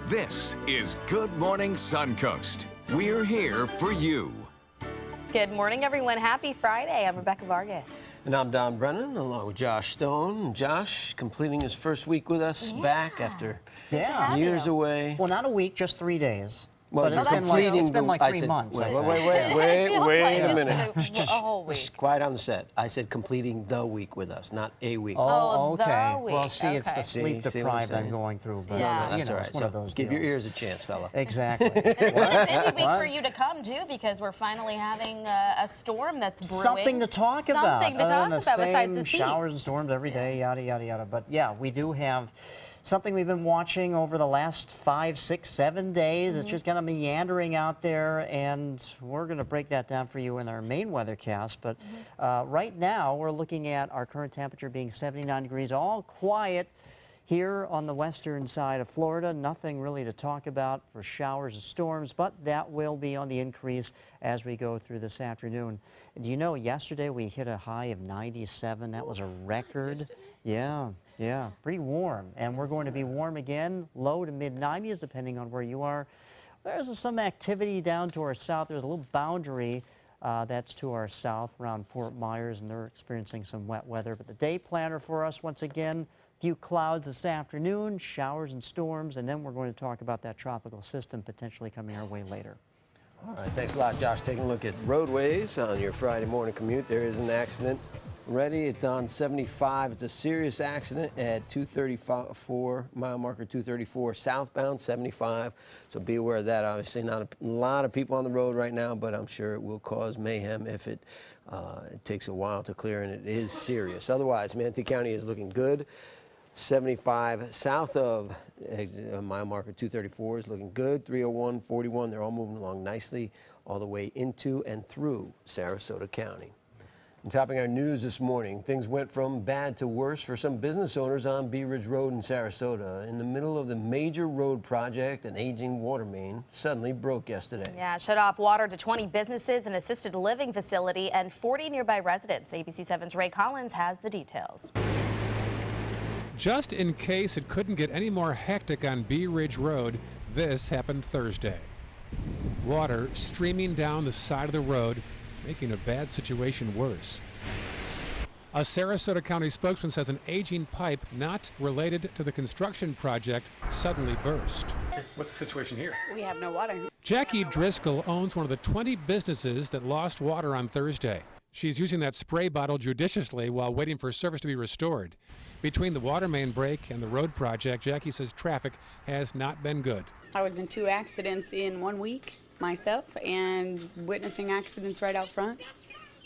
This is Good Morning Suncoast. We're here for you. Good morning, everyone. Happy Friday. I'm Rebecca Vargas. And I'm Don Brennan, along with Josh Stone. Josh completing his first week with us, back after years away. Well, not a week, just 3 days. Well, but it's been like 3 months. Wait a minute. A whole week. Quiet on the set. I said completing the week with us, not a week. Oh, okay. The week. Well, see, it's the See sleep what I'm deprived I'm saying? going through. But, Yeah. No, that's all right. it's one of those Give your deals. ears a chance, fella. Exactly. It's been a busy week for you to come, too, because we're finally having a storm that's brewing. Something to talk about. Something to talk about besides the heat. Showers and storms every day, yada, yada, yada. But, yeah, we do have something we've been watching over the last 5, 6, 7 days. It's just kind of meandering out there, and we're going to break that down for you in our main weathercast. But right now, we're looking at our current temperature being 79 degrees, all quiet here on the western side of Florida. Nothing really to talk about for showers and storms, but that will be on the increase as we go through this afternoon. Do you know, yesterday we hit a high of 97. That was a record. Yeah, pretty warm. And we're going to be warm again, low to mid-90s, depending on where you are. There's some activity down to our south. There's a little boundary that's to our south around Fort Myers, and they're experiencing some wet weather. But the day planner for us, once again, few clouds this afternoon, showers and storms, and then we're going to talk about that tropical system potentially coming our way later. All right, thanks a lot, Josh. Taking a look at roadways on your Friday morning commute. There is an accident ready. It's on 75. It's a serious accident at 234, mile marker 234, southbound 75. So be aware of that. Obviously, not a lot of people on the road right now, but I'm sure it will cause mayhem if it takes a while to clear, and it is serious. Otherwise, Manatee County is looking good. 75 south of mile marker 234 is looking good. 301, 41, they're all moving along nicely all the way into and through Sarasota County. And topping our news this morning, things went from bad to worse for some business owners on Bee Ridge Road in Sarasota. In the middle of the major road project, an aging water main suddenly broke yesterday. Yeah, shut off water to 20 businesses, an assisted living facility, and 40 nearby residents. ABC 7's Ray Collins has the details. Just in case it couldn't get any more hectic on Bee Ridge Road, this happened Thursday. Water streaming down the side of the road, making a bad situation worse. A Sarasota County spokesman says an aging pipe not related to the construction project suddenly burst. What's the situation here? We have no water. Jackie Driscoll owns one of the 20 businesses that lost water on Thursday. She's using that spray bottle judiciously while waiting for service to be restored. Between the water main break and the road project, Jackie says traffic has not been good. I was in 2 accidents in 1 week myself, and witnessing accidents right out front.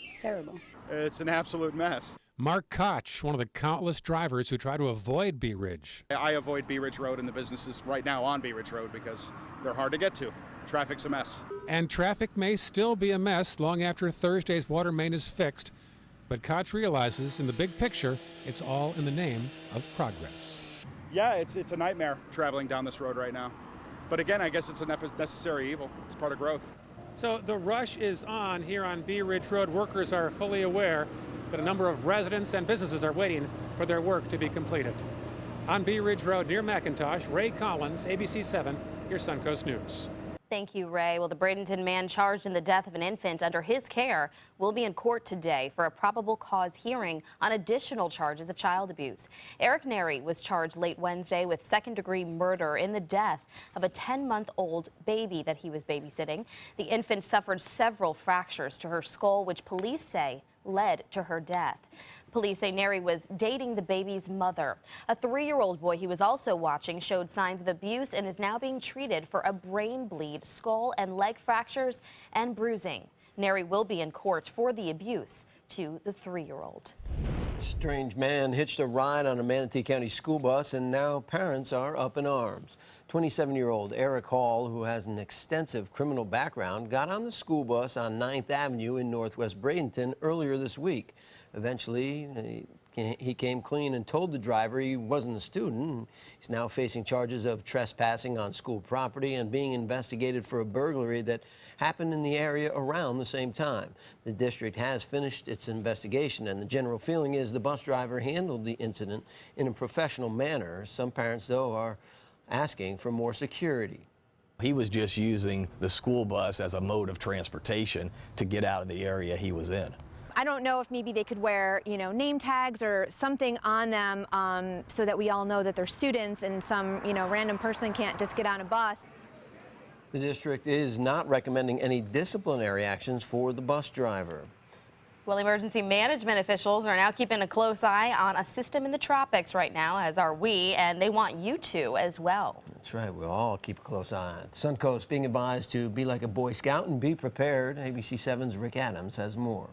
It's terrible. It's an absolute mess. Mark Koch, one of the countless drivers who try to avoid Bee Ridge. I avoid Bee Ridge Road and the businesses right now on Bee Ridge Road because they're hard to get to. Traffic's a mess. And traffic may still be a mess long after Thursday's water main is fixed. But Koch realizes in the big picture, it's all in the name of progress. Yeah, it's a nightmare traveling down this road right now. But again, I guess it's a necessary evil. It's part of growth. So the rush is on here on Bee Ridge Road. Workers are fully aware that a number of residents and businesses are waiting for their work to be completed. On Bee Ridge Road near McIntosh, Ray Collins, ABC 7, your Suncoast News. Thank you, Ray. Well, the Bradenton man charged in the death of an infant under his care will be in court today for a probable cause hearing on additional charges of child abuse. Eric Neri was charged late Wednesday with second-degree murder in the death of a 10-month-old baby that he was babysitting. The infant suffered several fractures to her skull, which police say led to her death. Police say Neri was dating the baby's mother. A 3-year-old boy he was also watching showed signs of abuse and is now being treated for a brain bleed, skull and leg fractures, and bruising. Neri will be in court for the abuse to the 3-year-old. Strange man hitched a ride on a Manatee County school bus, and now parents are up in arms. 27-year-old Eric Hall, who has an extensive criminal background, got on the school bus on 9th Avenue in Northwest Bradenton earlier this week. Eventually, he came clean and told the driver he wasn't a student. He's now facing charges of trespassing on school property and being investigated for a burglary that happened in the area around the same time. The district has finished its investigation, and the general feeling is the bus driver handled the incident in a professional manner. Some parents, though, are asking for more security. He was just using the school bus as a mode of transportation to get out of the area he was in. I don't know if maybe they could wear, name tags or something on them so that we all know that they're students and some, random person can't just get on a bus. The district is not recommending any disciplinary actions for the bus driver. Well, emergency management officials are now keeping a close eye on a system in the tropics right now, as are we, and they want you to as well. That's right. We'll all keep a close eye on it. Suncoast being advised to be like a Boy Scout and be prepared. ABC 7's Rick Adams has more.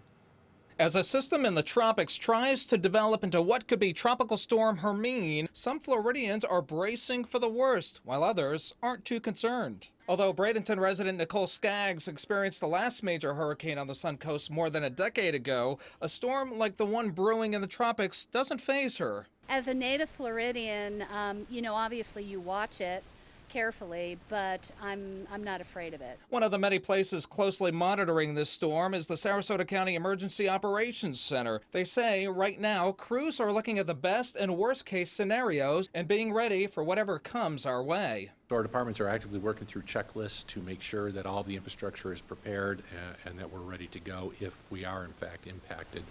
As a system in the tropics tries to develop into what could be Tropical Storm Hermine, some Floridians are bracing for the worst, while others aren't too concerned. Although Bradenton resident Nicole Skaggs experienced the last major hurricane on the Suncoast more than a decade ago, a storm like the one brewing in the tropics doesn't faze her. As a native Floridian, obviously you watch it carefully, but I'm not afraid of it. One of the many places closely monitoring this storm is the Sarasota County Emergency Operations Center. They say right now crews are looking at the best and worst case scenarios and being ready for whatever comes our way. Our departments are actively working through checklists to make sure that all the infrastructure is prepared and that we're ready to go if we are in fact impacted,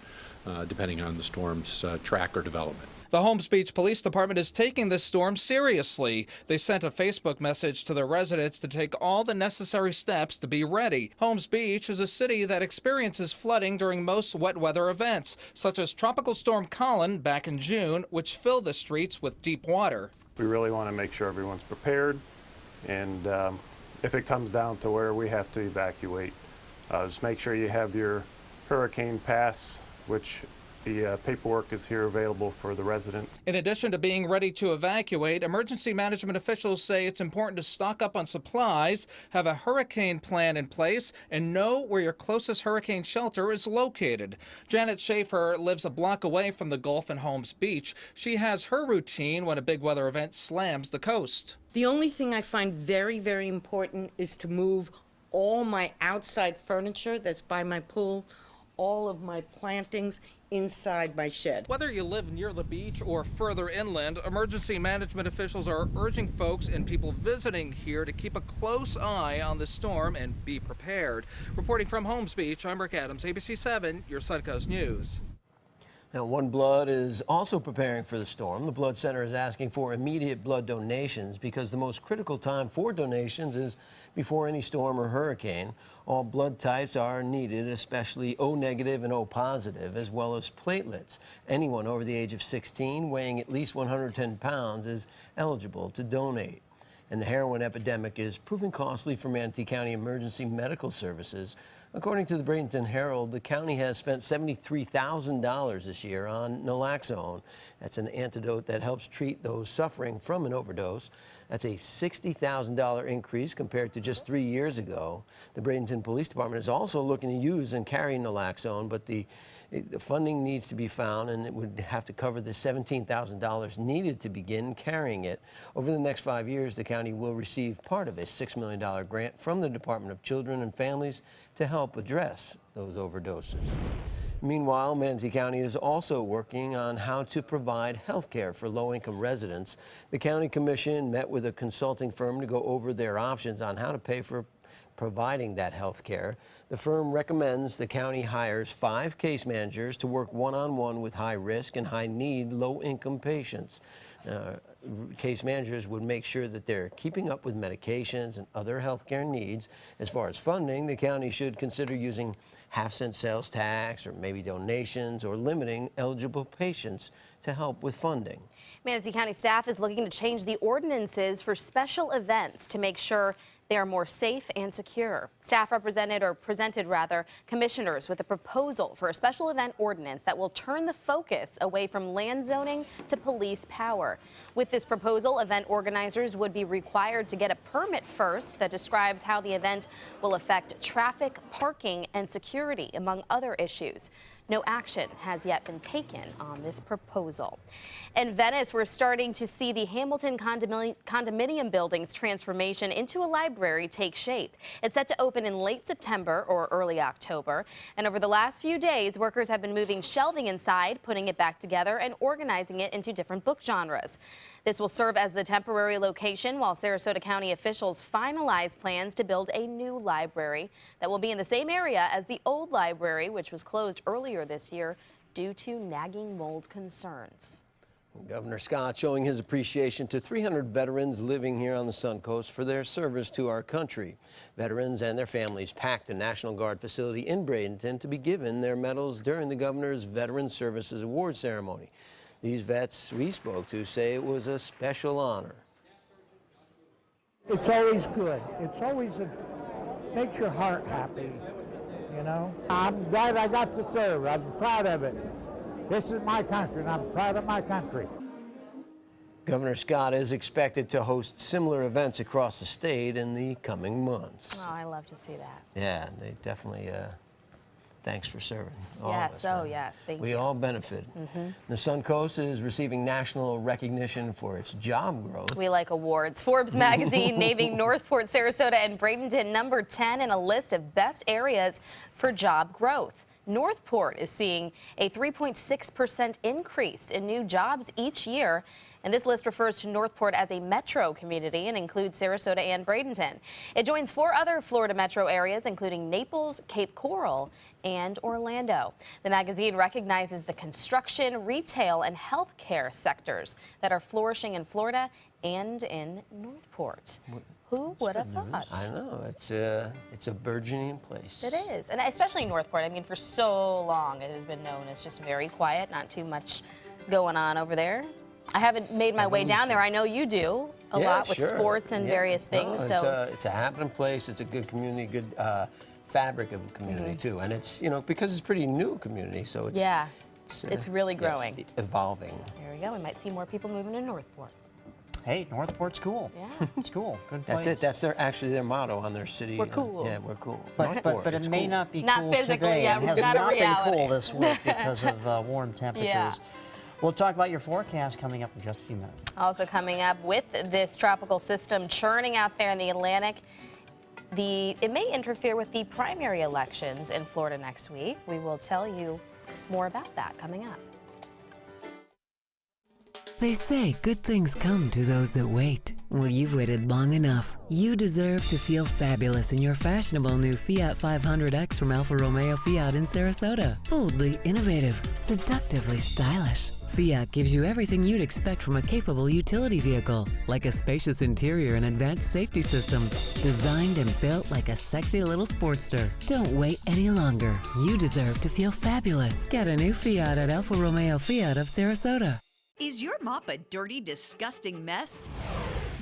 depending on the storm's track or development. The Holmes Beach Police Department is taking this storm seriously. They sent a Facebook message to their residents to take all the necessary steps to be ready. Holmes Beach is a city that experiences flooding during most wet weather events, such as Tropical Storm Colin back in June, which filled the streets with deep water. We really want to make sure everyone's prepared, and if it comes down to where we have to evacuate, just make sure you have your hurricane pass, which the paperwork is here available for the residents. In addition to being ready to evacuate, emergency management officials say it's important to stock up on supplies, have a hurricane plan in place, and know where your closest hurricane shelter is located. Janet Schaefer lives a block away from the Gulf and Holmes Beach. She has her routine when a big weather event slams the coast. The only thing I find very, very important is to move all my outside furniture that's by my pool, all of my plantings inside my shed. Whether you live near the beach or further inland, emergency management officials are urging folks and people visiting here to keep a close eye on the storm and be prepared. Reporting from Holmes Beach, I'm Rick Adams, ABC 7, your Suncoast News. Now, One Blood is also preparing for the storm. The Blood Center is asking for immediate blood donations because the most critical time for donations is before any storm or hurricane. All blood types are needed, especially O negative and O positive, as well as platelets. Anyone over the age of 16 weighing at least 110 pounds is eligible to donate. And the heroin epidemic is proving costly for Manatee County Emergency Medical Services. According to the Bradenton Herald, the county has spent $73,000 this year on naloxone. That's an antidote that helps treat those suffering from an overdose. That's a $60,000 increase compared to just 3 years ago. The Bradenton Police Department is also looking to use and carry naloxone, but the funding needs to be found, and it would have to cover the $17,000 needed to begin carrying it. Over the next 5 years, the county will receive part of a $6 million grant from the Department of Children and Families to help address those overdoses. Meanwhile, Manatee County is also working on how to provide health care for low-income residents. The County Commission met with a consulting firm to go over their options on how to pay for providing that health care. The firm recommends the county hires 5 case managers to work one-on-one with high-risk and high-need low-income patients. Case managers would make sure that they're keeping up with medications and other health care needs. As far as funding, the county should consider using half-cent sales tax or maybe donations or limiting eligible patients to help with funding. Manatee County staff is looking to change the ordinances for special events to make sure they are more safe and secure. Staff presented commissioners with a proposal for a special event ordinance that will turn the focus away from land zoning to police power. With this proposal, event organizers would be required to get a permit first that describes how the event will affect traffic, parking, and security, among other issues. No action has yet been taken on this proposal. In Venice, we're starting to see the Hamilton condominium building's transformation into a library take shape. It's set to open in late September or early October. And over the last few days, workers have been moving shelving inside, putting it back together, and organizing it into different book genres. This will serve as the temporary location while Sarasota County officials finalize plans to build a new library that will be in the same area as the old library, which was closed earlier this year due to nagging mold concerns. Governor Scott showing his appreciation to 300 veterans living here on the Suncoast for their service to our country. Veterans and their families packed the National Guard facility in Bradenton to be given their medals during the governor's Veteran Services Award ceremony. These vets we spoke to say it was a special honor. It's always good. It's always makes your heart happy, you know. I'm glad I got to serve. I'm proud of it. This is my country, and I'm proud of my country. Governor Scott is expected to host similar events across the state in the coming months. Oh, I love to see that. Yeah, they definitely, thanks for serving. Yes, yes, thank you. We all benefit. The Suncoast is receiving national recognition for its job growth. We like awards. Forbes magazine naming Northport, Sarasota, and Bradenton number 10 in a list of best areas for job growth. Northport is seeing a 3.6% increase in new jobs each year, and this list refers to Northport as a metro community and includes Sarasota and Bradenton. It joins 4 other Florida metro areas, including Naples, Cape Coral, and Orlando. The magazine recognizes the construction, retail, and healthcare sectors that are flourishing in Florida and in Northport. Who would have thought? I know, it's a burgeoning place. It is, and especially Northport. I mean, for so long it has been known as just very quiet, not too much going on over there. I haven't made my way down there. I know you do a lot with sports and various things. No, it's a happening place. It's a good community, good fabric of a community too, and it's because it's a pretty new community, so it's it's really growing, evolving. There we go. We might see more people moving to Northport. Hey, Northport's cool. Yeah. It's cool. Good place. That's it. That's actually their motto on their city. We're cool. Yeah, we're cool. But it may not be not cool physically, today. yeah, It has not a not been reality. cool this week because of warm temperatures. Yeah. We'll talk about your forecast coming up in just a few minutes. Also coming up, with this tropical system churning out there in the Atlantic, it may interfere with the primary elections in Florida next week. We will tell you more about that coming up. They say good things come to those that wait. Well, you've waited long enough. You deserve to feel fabulous in your fashionable new Fiat 500X from Alfa Romeo Fiat in Sarasota. Boldly innovative, seductively stylish. Fiat gives you everything you'd expect from a capable utility vehicle, like a spacious interior and advanced safety systems, designed and built like a sexy little sportster. Don't wait any longer. You deserve to feel fabulous. Get a new Fiat at Alfa Romeo Fiat of Sarasota. Is your mop a dirty, disgusting mess?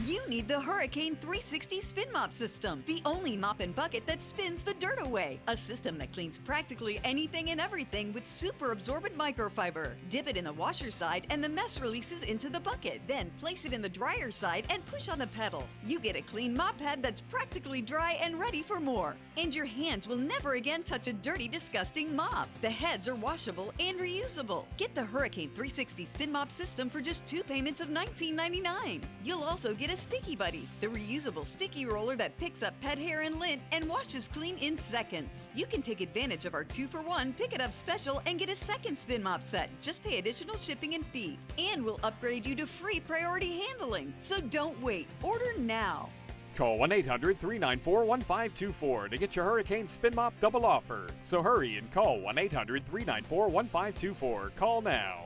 You need the Hurricane 360 Spin Mop System, the only mop and bucket that spins the dirt away. A system that cleans practically anything and everything with super absorbent microfiber. Dip it in the washer side and the mess releases into the bucket. Then place it in the dryer side and push on a pedal. You get a clean mop head that's practically dry and ready for more. And your hands will never again touch a dirty, disgusting mop. The heads are washable and reusable. Get the Hurricane 360 Spin Mop System for just 2 payments of $19.99. You'll also get a Sticky Buddy, the reusable sticky roller that picks up pet hair and lint and washes clean in seconds. You can take advantage of our 2-for-1 Pick It Up special and get a second spin mop set. Just pay additional shipping and fee. And we'll upgrade you to free priority handling. So don't wait. Order now. Call 1-800-394-1524 to get your Hurricane Spin Mop double offer. So hurry and call 1-800-394-1524. Call now.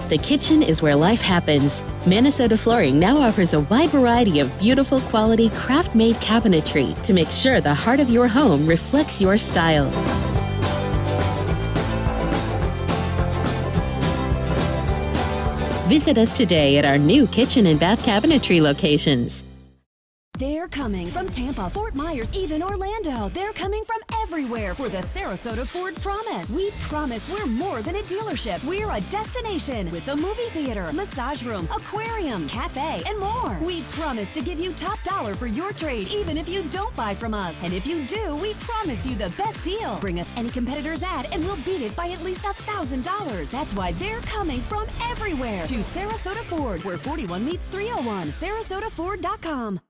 The kitchen is where life happens. Minnesota Flooring now offers a wide variety of beautiful quality craft-made cabinetry to make sure the heart of your home reflects your style. Visit us today at our new kitchen and bath cabinetry locations. They're coming from Tampa, Fort Myers, even Orlando. They're coming from everywhere for the Sarasota Ford Promise. We promise we're more than a dealership. We're a destination with a movie theater, massage room, aquarium, cafe, and more. We promise to give you top dollar for your trade, even if you don't buy from us. And if you do, we promise you the best deal. Bring us any competitor's ad and we'll beat it by at least $1,000. That's why they're coming from everywhere to Sarasota Ford, where 41 meets 301. SarasotaFord.com.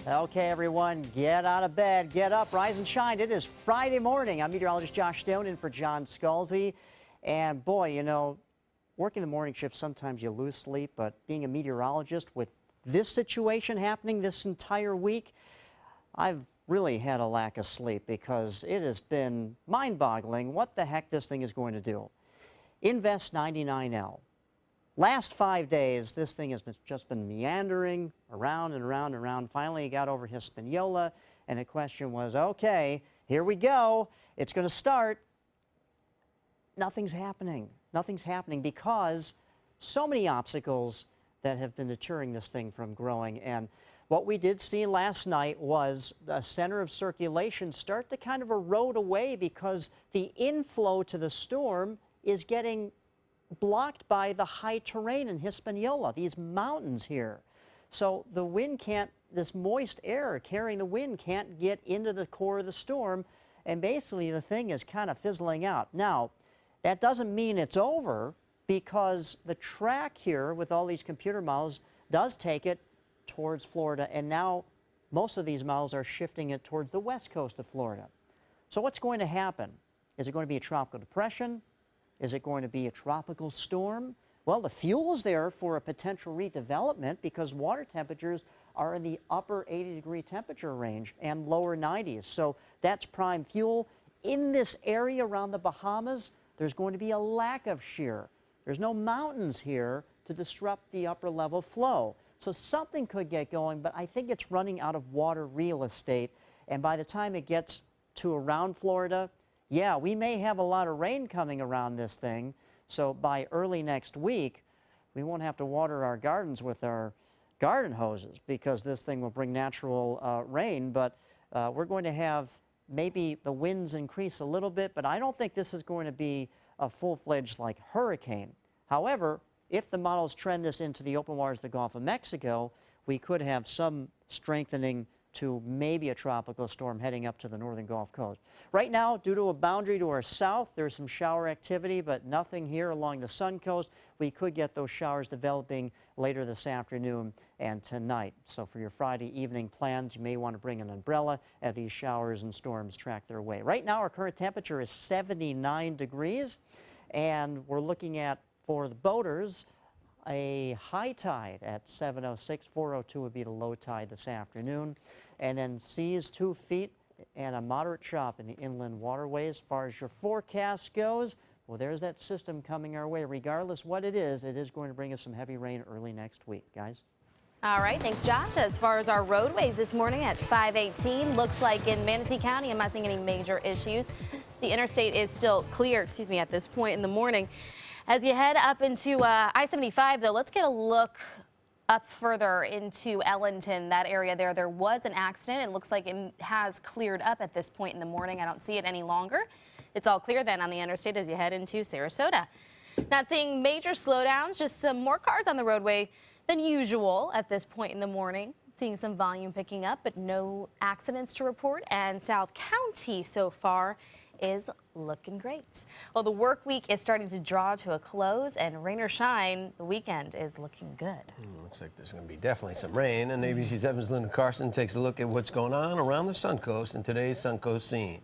Okay, everyone, get out of bed, get up, rise and shine. It is Friday morning. I'm meteorologist Josh Stone in for John Scalzi. And boy, you know, working the morning shift, sometimes you lose sleep, but being a meteorologist with this situation happening this entire week, I've really had a lack of sleep because it has been mind-boggling what the heck this thing is going to do. Invest 99L. Last 5 days, this thing has just been meandering around and around and around. Finally, it got over Hispaniola, and the question was, okay, here we go. It's going to start. Nothing's happening. Nothing's happening because so many obstacles that have been deterring this thing from growing. And what we did see last night was the center of circulation start to kind of erode away because the inflow to the storm is getting blocked by the high terrain in Hispaniola, these mountains here. So the wind can't, this moist air carrying the wind can't get into the core of the storm, and basically the thing is kind of fizzling out. Now, that doesn't mean it's over because the track here with all these computer models does take it towards Florida, and now most of these models are shifting it towards the west coast of Florida. So what's going to happen? Is it going to be a tropical depression? Is it going to be a tropical storm? Well, the fuel is there for a potential redevelopment because water temperatures are in the upper 80-degree temperature range and lower 90s. So that's prime fuel. In this area around the Bahamas, there's going to be a lack of shear. There's no mountains here to disrupt the upper level flow. So something could get going, but I think it's running out of water real estate. And by the time it gets to around Florida, yeah, we may have a lot of rain coming around this thing, so by early next week, we won't have to water our gardens with our garden hoses because this thing will bring natural rain, but we're going to have maybe the winds increase a little bit, but I don't think this is going to be a full-fledged like hurricane. However, if the models trend this into the open waters of the Gulf of Mexico, we could have some strengthening to maybe a tropical storm heading up to the northern Gulf Coast. Right now, due to a boundary to our south, there's some shower activity, but nothing here along the Suncoast. We could get those showers developing later this afternoon and tonight. So for your Friday evening plans, you may want to bring an umbrella as these showers and storms track their way. Right now, our current temperature is 79 degrees, and we're looking at, for the boaters, a high tide at 7:06. 4:02 would be the low tide this afternoon. And then seas 2 feet and a moderate chop in the inland waterways. As far as your forecast goes, well, there's that system coming our way. Regardless what it is going to bring us some heavy rain early next week, guys. All right, thanks, Josh. As far as our roadways this morning at 518, looks like in Manatee County, I'm not seeing any major issues. The interstate is still clear, at this point in the morning. As you head up into I-75, though, let's get a look up further into Ellington, that area there. There was an accident. It looks like it has cleared up at this point in the morning. I don't see it any longer. It's all clear then on the interstate as you head into Sarasota. Not seeing major slowdowns, just some more cars on the roadway than usual at this point in the morning. Seeing some volume picking up, but no accidents to report. And South County so far is looking great. Well, the work week is starting to draw to a close, and rain or shine, the weekend is looking good. Looks like there's going to be definitely some rain, and ABC 7's Linda Carson takes a look at what's going on around the Suncoast in today's Suncoast scene.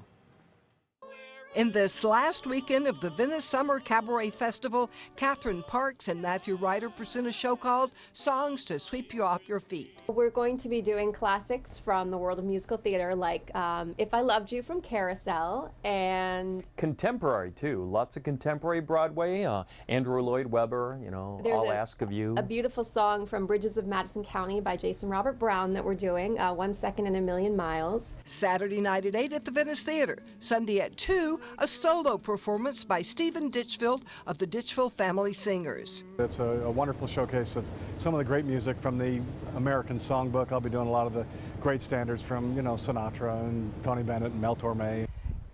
In this last weekend of the Venice Summer Cabaret Festival, KATHRYN Parks and Matthew RYDER present a show called Songs to Sweep You Off Your Feet. We're going to be doing classics from the world of musical theater, like If I Loved You from Carousel, and contemporary too. Lots of contemporary Broadway. Andrew Lloyd Webber, I'll Ask of You. A beautiful song from Bridges of Madison County by Jason Robert Brown that we're doing, 1 Second in a Million Miles. Saturday night at 8 at the Venice Theater. Sunday at 2, a solo performance by Stephen Ditchfield of the Ditchfield Family Singers. It's a wonderful showcase of some of the great music from the American Songbook. I'll be doing a lot of the great standards from, Sinatra and Tony Bennett and Mel Torme.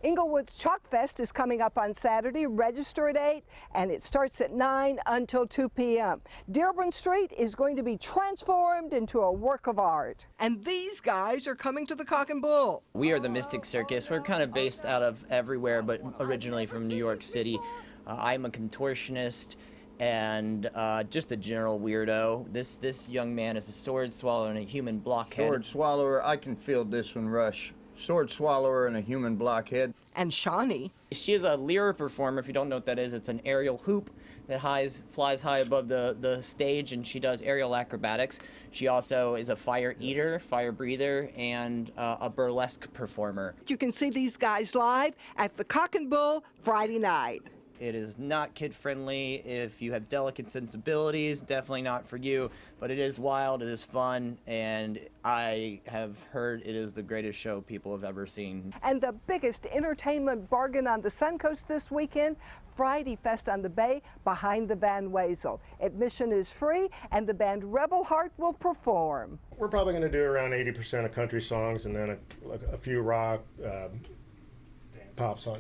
Inglewood's Chalk Fest is coming up on Saturday. Register at 8, and it starts at 9 until 2 p.m. Dearborn Street is going to be transformed into a work of art. And these guys are coming to the Cock and Bull. We are the Mystic Circus. We're kind of based out of everywhere, but originally from New York City. I'm a contortionist, and just a general weirdo. This young man is a sword swallower and a human blockhead. Sword swallower, I can feel this one, Rush. Sword swallower and a human blockhead. And Shawnee. She is a lyra performer. If you don't know what that is, it's an aerial hoop that flies high above the stage, and she does aerial acrobatics. She also is a fire eater, fire breather, and a burlesque performer. You can see these guys live at the Cock and Bull Friday night. It is not kid-friendly. If you have delicate sensibilities, definitely not for you. But it is wild, it is fun, and I have heard it is the greatest show people have ever seen. And the biggest entertainment bargain on the Suncoast this weekend, Friday Fest on the Bay behind the Van Wezel. Admission is free, and the band Rebel Heart will perform. We're probably going to do around 80% of country songs and then a few rock,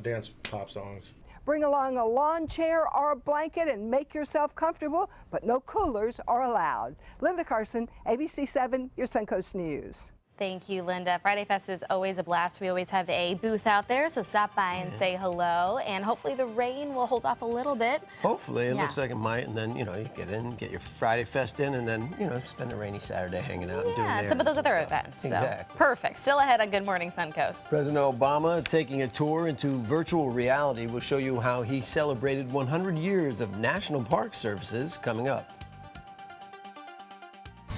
dance pop songs. Bring along a lawn chair or a blanket and make yourself comfortable, but no coolers are allowed. Linda Carson, ABC 7, your Suncoast News. Thank you, Linda. Friday Fest is always a blast. We always have a booth out there, so stop by and say hello. And hopefully the rain will hold off a little bit. Hopefully. It looks like it might. And then, you know, you get in, get your Friday Fest in, and then, you know, spend a rainy Saturday hanging out and doing errands. Some of those other events. Exactly. So. Perfect. Still ahead on Good Morning Suncoast. President Obama taking a tour into virtual reality will show you how he celebrated 100 years of National Park Services coming up.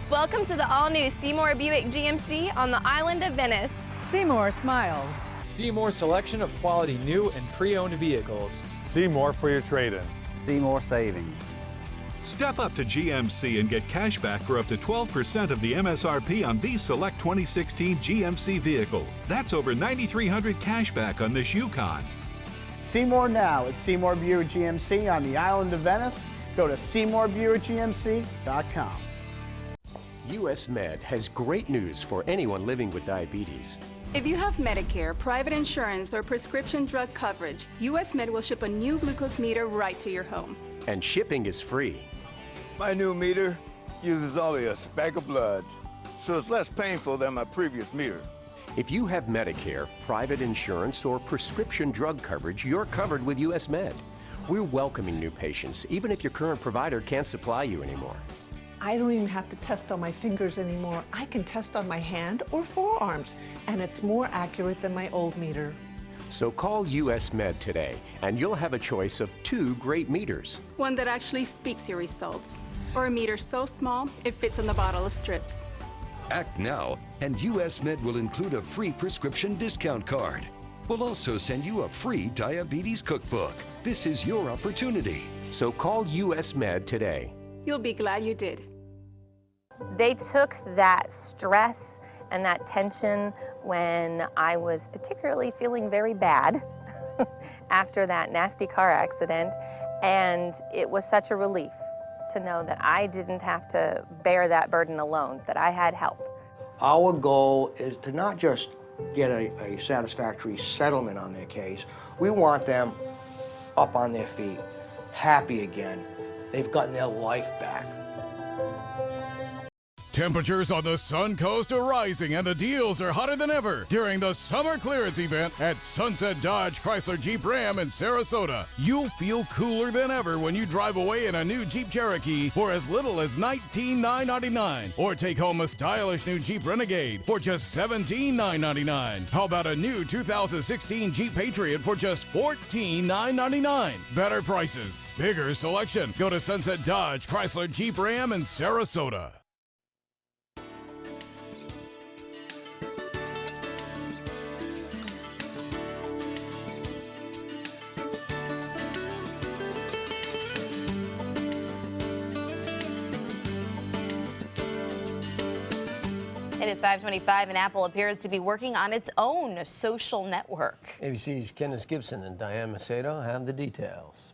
Welcome to the all-new Seymour Buick GMC on the island of Venice. Seymour smiles. Seymour selection of quality new and pre-owned vehicles. Seymour for your trade-in. Seymour savings. Step up to GMC and get cash back for up to 12% of the MSRP on these select 2016 GMC vehicles. That's over $9,300 cash back on this Yukon. Seymour now at Seymour Buick GMC on the island of Venice. Go to SeymourBuickGMC.com. US Med has great news for anyone living with diabetes. If you have Medicare, private insurance, or prescription drug coverage, US Med will ship a new glucose meter right to your home. And shipping is free. My new meter uses only a speck of blood, so it's less painful than my previous meter. If you have Medicare, private insurance, or prescription drug coverage, you're covered with US Med. We're welcoming new patients, even if your current provider can't supply you anymore. I don't even have to test on my fingers anymore. I can test on my hand or forearms, and it's more accurate than my old meter. So call US Med today, and you'll have a choice of 2 great meters. One that actually speaks your results, or a meter so small it fits in the bottle of strips. Act now, and US Med will include a free prescription discount card. We'll also send you a free diabetes cookbook. This is your opportunity. So call US Med today. You'll be glad you did. They took that stress and that tension when I was particularly feeling very bad after that nasty car accident, and it was such a relief to know that I didn't have to bear that burden alone, that I had help. Our goal is to not just get a satisfactory settlement on their case. We want them up on their feet, happy again. They've gotten their life back. Temperatures on the Suncoast are rising and the deals are hotter than ever during the summer clearance event at Sunset Dodge Chrysler Jeep Ram in Sarasota. You'll feel cooler than ever when you drive away in a new Jeep Cherokee for as little as $19,999, or take home a stylish new Jeep Renegade for just $17,999. How about a new 2016 Jeep Patriot for just $14,999? Better prices, bigger selection. Go to Sunset Dodge Chrysler Jeep Ram in Sarasota. It is 5:25, and Apple appears to be working on its own social network. ABC's Kenneth Gibson and Diane Macedo have the details.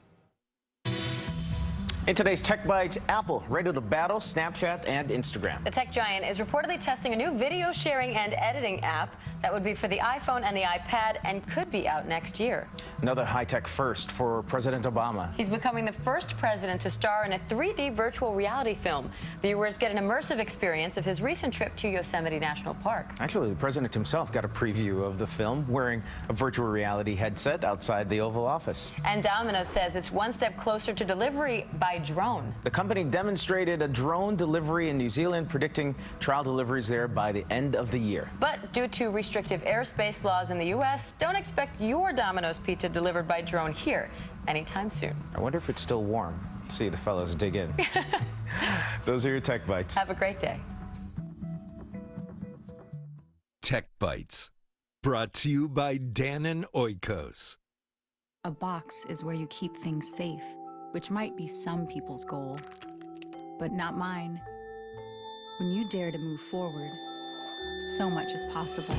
In today's Tech Bites, Apple ready to battle Snapchat and Instagram. The tech giant is reportedly testing a new video sharing and editing app that That would be for the iPhone and the iPad and could be out next year. Another high-tech first for President Obama. He's becoming the first president to star in a 3D virtual reality film. Viewers get an immersive experience of his recent trip to Yosemite National Park. Actually, the president himself got a preview of the film wearing a virtual reality headset outside the Oval Office. And Domino's says it's one step closer to delivery by drone. The company demonstrated a drone delivery in New Zealand, predicting trial deliveries there by the end of the year. But due to restrictive airspace laws in the U.S., don't expect your Domino's pizza delivered by drone here anytime soon. I wonder if it's still warm. See the fellows dig in. Those are your Tech Bites. Have a great day. Tech Bites, brought to you by Dannon Oikos. A box is where you keep things safe, which might be some people's goal, but not mine. When you dare to move forward, so much is possible.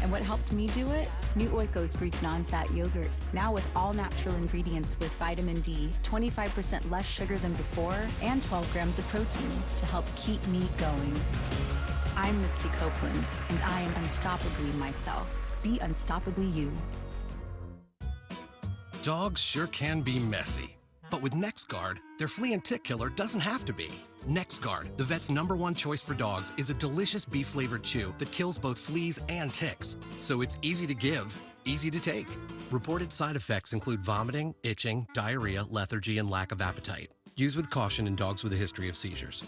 And what helps me do it? New Oikos Greek non-fat yogurt, now with all natural ingredients with vitamin D, 25% less sugar than before, and 12 grams of protein to help keep me going. I'm Misty Copeland, and I am unstoppably myself. Be unstoppably you. Dogs sure can be messy. But with NexGard, their flea and tick killer doesn't have to be. NexGard, the vet's #1 choice for dogs, is a delicious beef-flavored chew that kills both fleas and ticks. So it's easy to give, easy to take. Reported side effects include vomiting, itching, diarrhea, lethargy, and lack of appetite. Use with caution in dogs with a history of seizures.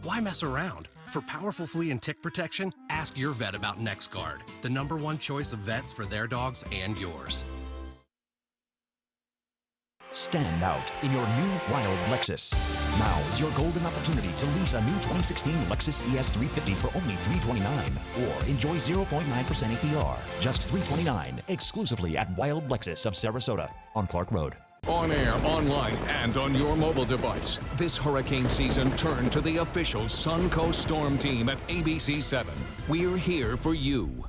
Why mess around? For powerful flea and tick protection, ask your vet about NexGard, the #1 choice of vets for their dogs and yours. Stand out in your new wild Lexus. Now is your golden opportunity to lease a new 2016 Lexus ES350 for only $329, or enjoy 0.9% APR, just $329, exclusively at Wild Lexus of Sarasota on Clark Road. On air, online, and on your mobile device. This hurricane season, turn to the official Suncoast Storm Team at ABC7. We're here for you.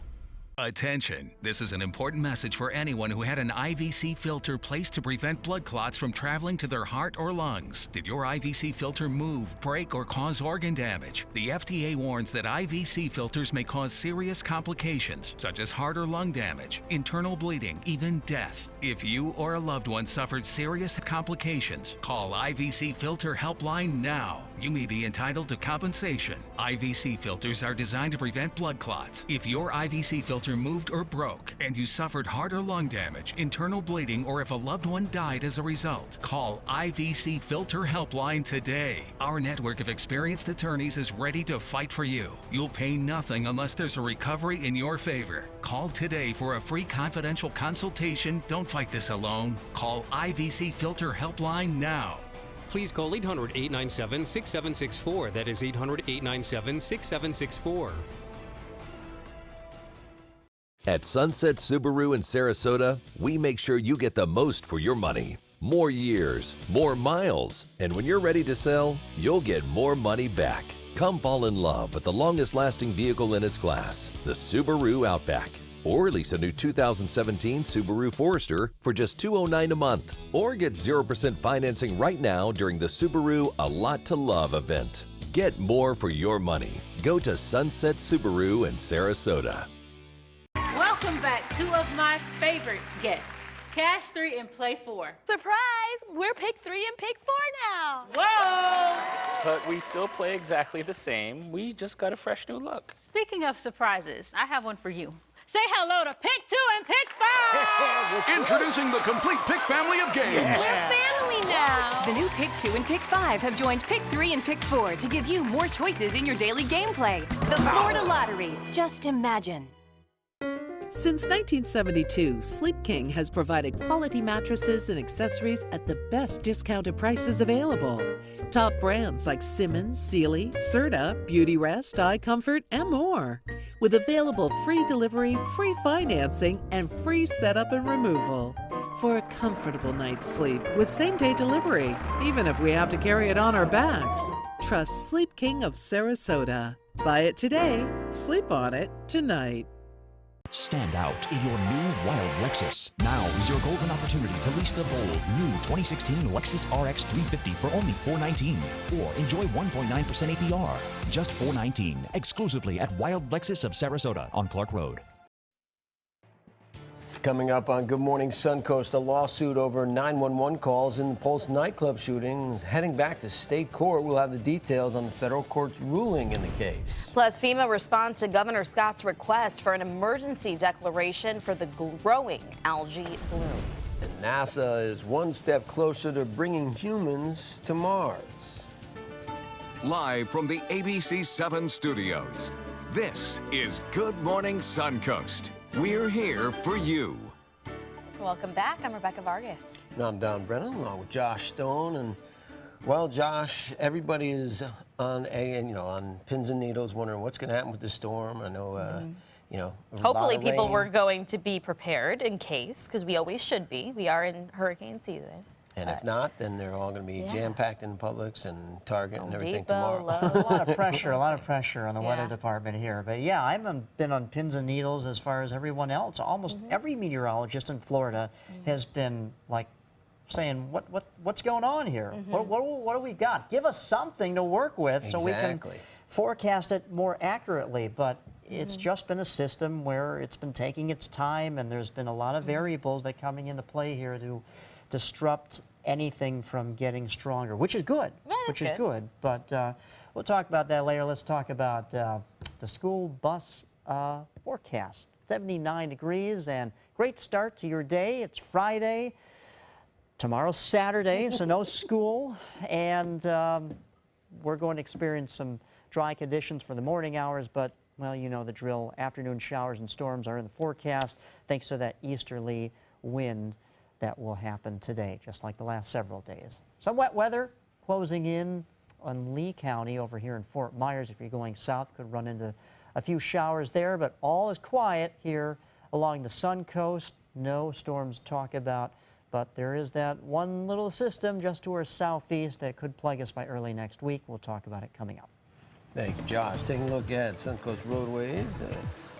Attention, this is an important message for anyone who had an IVC filter placed to prevent blood clots from traveling to their heart or lungs. Did your IVC filter move, break, or cause organ damage? The FDA warns that IVC filters may cause serious complications, such as heart or lung damage, internal bleeding, even death. If you or a loved one suffered serious complications, call IVC Filter Helpline now. You may be entitled to compensation. IVC filters are designed to prevent blood clots. If your IVC filter moved or broke and you suffered heart or lung damage, internal bleeding, or if a loved one died as a result, call IVC Filter Helpline today. Our network of experienced attorneys is ready to fight for you. You'll pay nothing unless there's a recovery in your favor. Call today for a free confidential consultation. Don't fight this alone. Call IVC Filter Helpline now. Please call 800-897-6764. That is 800-897-6764. At Sunset Subaru in Sarasota, we make sure you get the most for your money. More years, more miles, and when you're ready to sell, you'll get more money back. Come fall in love with the longest-lasting vehicle in its class, the Subaru Outback. Or lease a new 2017 Subaru Forester for just $209 a month. Or get 0% financing right now during the Subaru A Lot to Love event. Get more for your money. Go to Sunset Subaru in Sarasota. Welcome back, two of my favorite guests, Cash 3 and Play 4. Surprise! We're Pick 3 and Pick 4 now. Whoa! But we still play exactly the same. We just got a fresh new look. Speaking of surprises, I have one for you. Say hello to Pick 2 and Pick 5! Introducing the complete Pick family of games. We're family now. The new Pick 2 and Pick 5 have joined Pick 3 and Pick 4 to give you more choices in your daily gameplay. The Florida Lottery. Just imagine. Since 1972, Sleep King has provided quality mattresses and accessories at the best discounted prices available. Top brands like Simmons, Sealy, Serta, Beauty Rest, Eye Comfort, and more. With available free delivery, free financing, and free setup and removal. For a comfortable night's sleep with same-day delivery, even if we have to carry it on our backs. Trust Sleep King of Sarasota. Buy it today, sleep on it tonight. Stand out in your new wild Lexus. Now is your golden opportunity to lease the bold new 2016 Lexus RX 350 for only $419, or enjoy 1.9% APR. Just $419, exclusively at Wild Lexus of Sarasota on Clark Road. Coming up on Good Morning Suncoast, a lawsuit over 911 calls in the Pulse nightclub shooting is heading back to state court. We'll have the details on the federal court's ruling in the case. Plus, FEMA responds to Governor Scott's request for an emergency declaration for the growing algae bloom. And NASA is one step closer to bringing humans to Mars. Live from the ABC 7 studios, this is Good Morning Suncoast. We're here for you. Welcome back. I'm Rebecca Vargas. And I'm Don Brennan, along with Josh Stone. And, well, Josh, everybody is on on pins and needles, wondering what's going to happen with the storm. I know, Hopefully people were going to be prepared in case, because we always should be. We are in hurricane season. And if not, then they're all going to be jam-packed in Publix and Target and everything tomorrow. There's a lot of pressure on the weather department here. But yeah, I've been on pins and needles as far as everyone else. Almost every meteorologist in Florida has been like saying, what's going on here? What do we got? Give us something to work with so we can forecast it more accurately. But it's just been a system where it's been taking its time, and there's been a lot of variables that coming into play here to disrupt anything from getting stronger, which is good. But we'll talk about that later. Let's talk about the school bus forecast. 79 degrees and great start to your day. It's Friday. Tomorrow's Saturday, so no school. And we're going to experience some dry conditions for the morning hours, but, well, you know the drill. Afternoon showers and storms are in the forecast thanks to that easterly wind that will happen today, just like the last several days. Some wet weather closing in on Lee County over here in Fort Myers. If you're going south, could run into a few showers there, but all is quiet here along the Suncoast. No storms to talk about, but there is that one little system just to our southeast that could plague us by early next week. We'll talk about it coming up. Thank you, Josh. Taking a look at Suncoast roadways.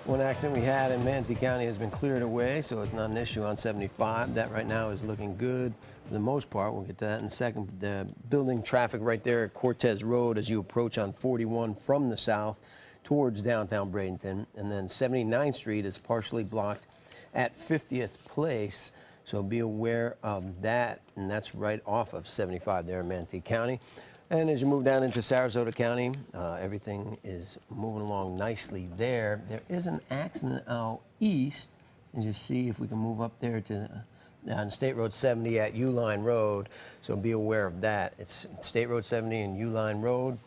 One accident we had in Manatee County has been cleared away, so it's not an issue on 75. That right now is looking good for the most part. We'll get to that in a second. The building traffic right there at Cortez Road as you approach on 41 from the south towards downtown Bradenton. And then 79th Street is partially blocked at 50th Place, so be aware of that. And that's right off of 75 there in Manatee County. And as you move down into Sarasota County, everything is moving along nicely there. There is an accident out east. And just see if we can move up there to on State Road 70 at Uline Road. So be aware of that. It's State Road 70 and Uline Road.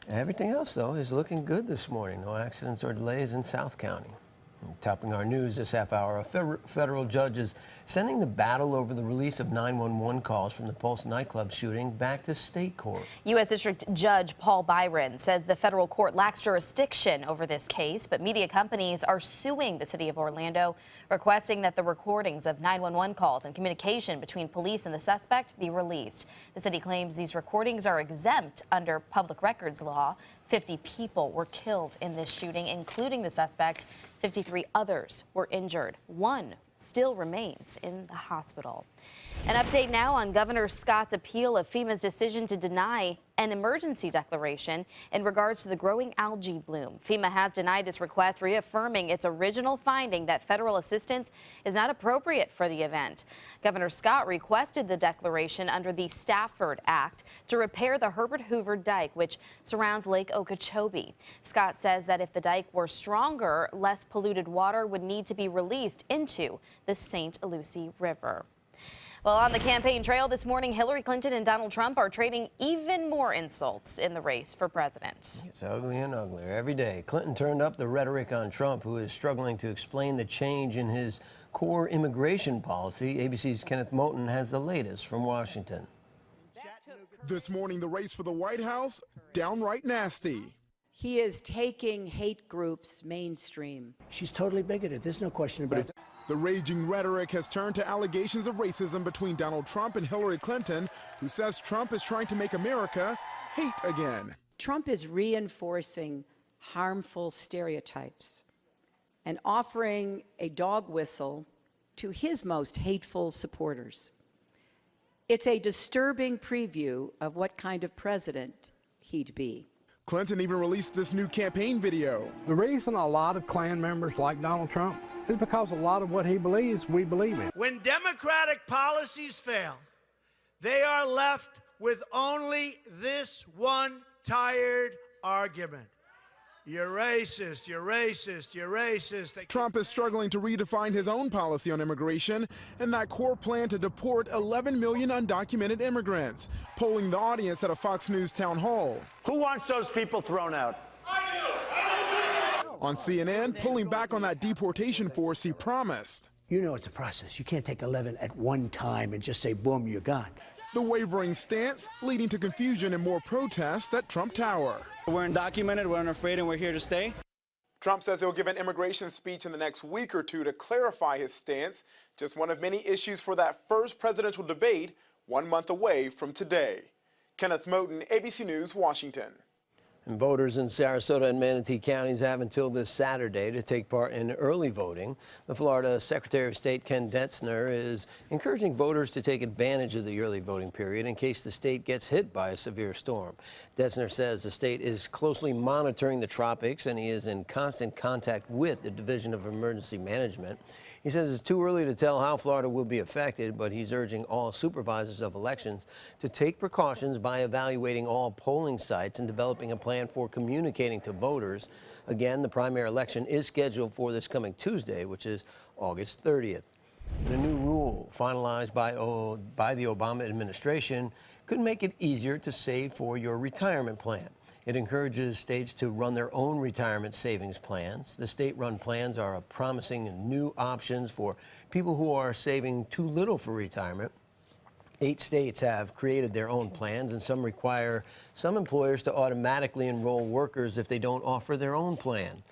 Everything else, though, is looking good this morning. No accidents or delays in South County. Topping our news this half hour, a federal judge is sending the battle over the release of 911 calls from the Pulse nightclub shooting back to state court. U.S. District Judge Paul Byron says the federal court lacks jurisdiction over this case, but media companies are suing the city of Orlando, requesting that the recordings of 911 calls and communication between police and the suspect be released. The city claims these recordings are exempt under public records law. 50 people were killed in this shooting, including the suspect. 53 others were injured. One still remains in the hospital. An update now on Governor Scott's appeal of FEMA's decision to deny an emergency declaration in regards to the growing algae bloom. FEMA has denied this request, reaffirming its original finding that federal assistance is not appropriate for the event. Governor Scott requested the declaration under the Stafford Act to repair the Herbert Hoover Dike, which surrounds Lake Okeechobee. Scott says that if the dike were stronger, less polluted water would need to be released into the St. Lucie River. Well, on the campaign trail this morning, Hillary Clinton and Donald Trump are trading even more insults in the race for president. It's ugly and uglier every day. Clinton turned up the rhetoric on Trump, who is struggling to explain the change in his core immigration policy. ABC's Kenneth Moten has the latest from Washington. This morning, the race for the White House, downright nasty. He is taking hate groups mainstream. She's totally bigoted. There's no question about it. The raging rhetoric has turned to allegations of racism between Donald Trump and Hillary Clinton, who says Trump is trying to make America hate again. Trump is reinforcing harmful stereotypes and offering a dog whistle to his most hateful supporters. It's a disturbing preview of what kind of president he'd be. Clinton even released this new campaign video. The reason a lot of Klan members like Donald Trump is because a lot of what he believes, we believe in. When Democratic policies fail, they are left with only this one tired argument. You're racist, you're racist, you're racist. Trump is struggling to redefine his own policy on immigration and that core plan to deport 11 million undocumented immigrants, polling the audience at a Fox News town hall. Who wants those people thrown out? On CNN, pulling back on that deportation force he promised. You know it's a process. You can't take 11 at one time and just say, boom, you're gone. The wavering stance leading to confusion and more protests at Trump Tower. We're undocumented, we're unafraid, and we're here to stay. Trump says he'll give an immigration speech in the next week or two to clarify his stance, just one of many issues for that first presidential debate 1 month away from today. Kenneth Moten, ABC News, Washington. And voters in Sarasota and Manatee counties have until this Saturday to take part in early voting. The Florida Secretary of State Ken Detzner is encouraging voters to take advantage of the early voting period in case the state gets hit by a severe storm. Detzner says the state is closely monitoring the tropics and he is in constant contact with the Division of Emergency Management. He says it's too early to tell how Florida will be affected, but he's urging all supervisors of elections to take precautions by evaluating all polling sites and developing a plan for communicating to voters. Again, the primary election is scheduled for this coming Tuesday, which is August 30th. The new rule finalized by the Obama administration could make it easier to save for your retirement plan. It encourages states to run their own retirement savings plans. The state-run plans are promising new options for people who are saving too little for retirement. 8 states have created their own plans, and some require some employers to automatically enroll workers if they don't offer their own plan.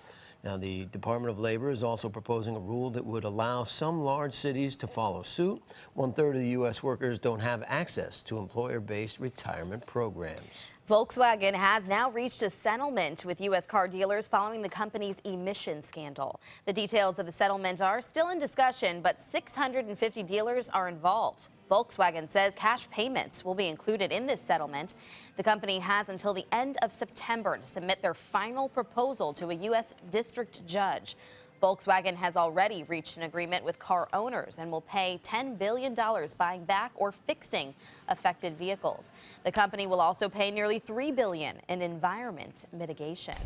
Now, the Department of Labor is also proposing a rule that would allow some large cities to follow suit. 1/3 of the U.S. workers don't have access to employer-based retirement programs. Volkswagen has now reached a settlement with U.S. car dealers following the company's emission scandal. The details of the settlement are still in discussion, but 650 dealers are involved. Volkswagen says cash payments will be included in this settlement. The company has until the end of September to submit their final proposal to a U.S. district judge. Volkswagen has already reached an agreement with car owners and will pay $10 billion buying back or fixing affected vehicles. The company will also pay nearly $3 billion in environment mitigation.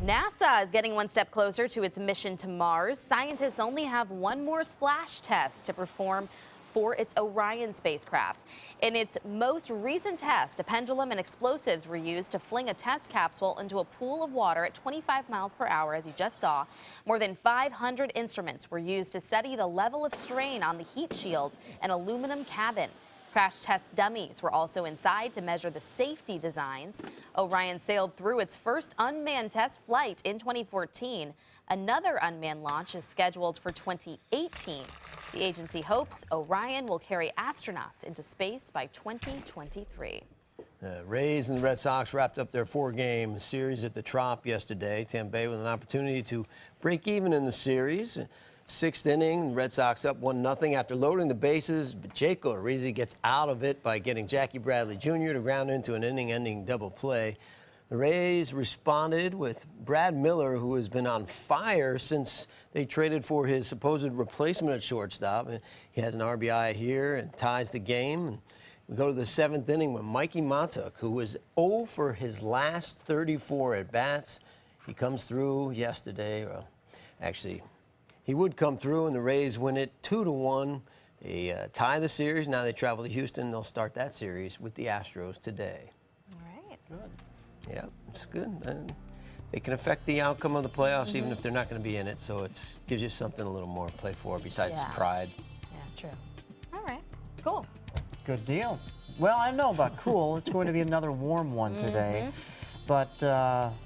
NASA is getting one step closer to its mission to Mars. Scientists only have one more splash test to perform for its Orion spacecraft. In its most recent test, a pendulum and explosives were used to fling a test capsule into a pool of water at 25 miles per hour, as you just saw. More than 500 instruments were used to study the level of strain on the heat shield and aluminum cabin. Crash test dummies were also inside to measure the safety designs. Orion sailed through its first unmanned test flight in 2014. Another unmanned launch is scheduled for 2018. The agency hopes Orion will carry astronauts into space by 2023. The Rays and the Red Sox wrapped up their 4-game series at the Trop yesterday. Tampa Bay with an opportunity to break even in the series. 6th inning, the Red Sox up 1-0 after loading the bases. But Jake Odorizzi gets out of it by getting Jackie Bradley Jr. to ground into an inning-ending double play. The Rays responded with Brad Miller, who has been on fire since they traded for his supposed replacement at shortstop. He has an RBI here and ties the game. And we go to the 7th inning with Mikey Montauk, who was 0 for his last 34 at-bats. He comes through yesterday. Well, actually, he would come through, and the Rays win it 2-1. They tie the series. Now they travel to Houston. They'll start that series with the Astros today. All right. Good. Yeah, it's good. And they can affect the outcome of the playoffs even if they're not going to be in it. So it gives you something a little more to play for besides pride. Yeah, true. All right. Cool. Good deal. Well, I don't know about cool. It's going to be another warm one today. But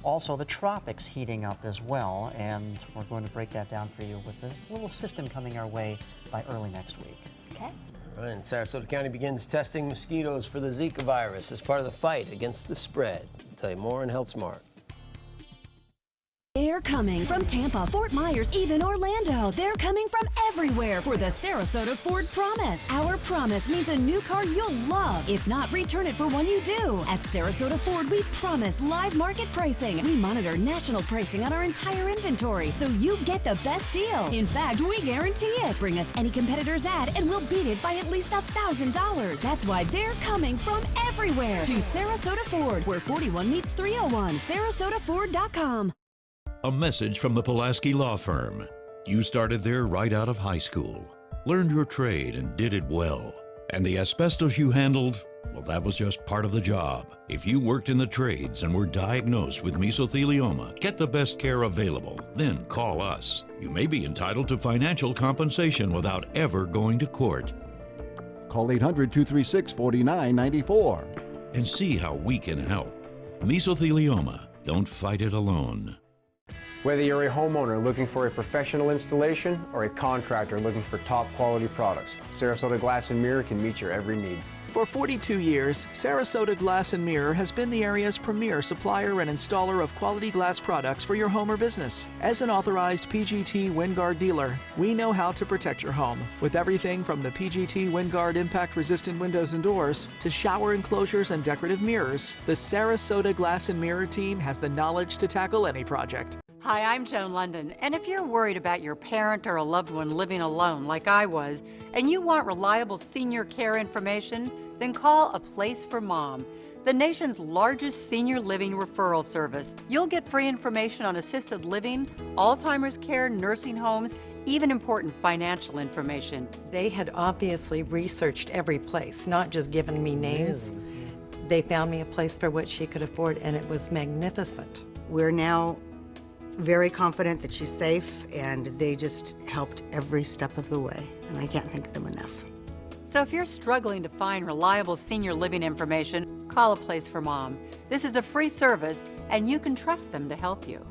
also the tropics heating up as well. And we're going to break that down for you with a little system coming our way by early next week. Okay. Right, and Sarasota County begins testing mosquitoes for the Zika virus as part of the fight against the spread. I'll tell you more on Health Smart. Air They're coming from Tampa, Fort Myers, even Orlando. They're coming from everywhere for the Sarasota Ford Promise. Our promise means a new car you'll love. If not, return it for one you do. At Sarasota Ford, we promise live market pricing. We monitor national pricing on our entire inventory, so you get the best deal. In fact, we guarantee it. Bring us any competitor's ad and we'll beat it by at least $1,000. That's why they're coming from everywhere to Sarasota Ford, where 41 meets 301. SarasotaFord.com. A message from the Pulaski Law Firm. You started there right out of high school, learned your trade and did it well. And the asbestos you handled, well, that was just part of the job. If you worked in the trades and were diagnosed with mesothelioma, get the best care available, then call us. You may be entitled to financial compensation without ever going to court. Call 800-236-4994. And see how we can help. Mesothelioma, don't fight it alone. Whether you're a homeowner looking for a professional installation or a contractor looking for top quality products, Sarasota Glass and Mirror can meet your every need. For 42 years, Sarasota Glass and Mirror has been the area's premier supplier and installer of quality glass products for your home or business. As an authorized PGT WindGuard dealer, we know how to protect your home with everything from the PGT WindGuard impact-resistant windows and doors to shower enclosures and decorative mirrors. The Sarasota Glass and Mirror team has the knowledge to tackle any project. Hi, I'm Joan London, and if you're worried about your parent or a loved one living alone like I was, and you want reliable senior care information, then call A Place for Mom, the nation's largest senior living referral service. You'll get free information on assisted living, Alzheimer's care, nursing homes, even important financial information. They had obviously researched every place, not just given me names. They found me a place for what she could afford, and it was magnificent. We're now very confident that she's safe, and they just helped every step of the way, and I can't thank them enough. So if you're struggling to find reliable senior living information, call A Place for Mom. This is a free service, and you can trust them to help you.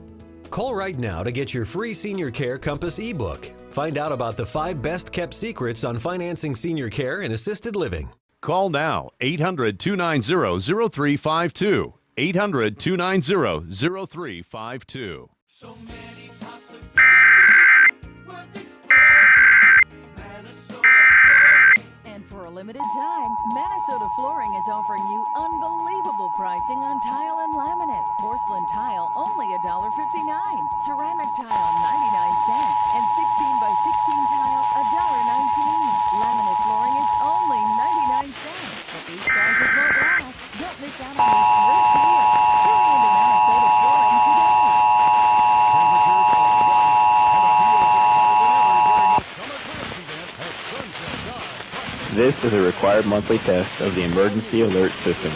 Call right now to get your free Senior Care Compass ebook. Find out about the 5 best-kept secrets on financing senior care and assisted living. Call now, 800-290-0352. 800-290-0352. So many possibilities worth exploring. Minnesota Flooring. And for a limited time, Minnesota Flooring is offering you unbelievable pricing on tile and laminate. Porcelain tile only $1.59. Ceramic tile 99 cents. And 16 by 16 tile $1.19. Laminate flooring is only 99 cents. But these prices won't last. Don't miss out on these great deals. Hurry into Minnesota Flooring today. Temperatures are rising, and the deals are harder than ever during the summer clearance event at Sunset Dodge Chrysler. This is a required monthly test of the emergency alert system.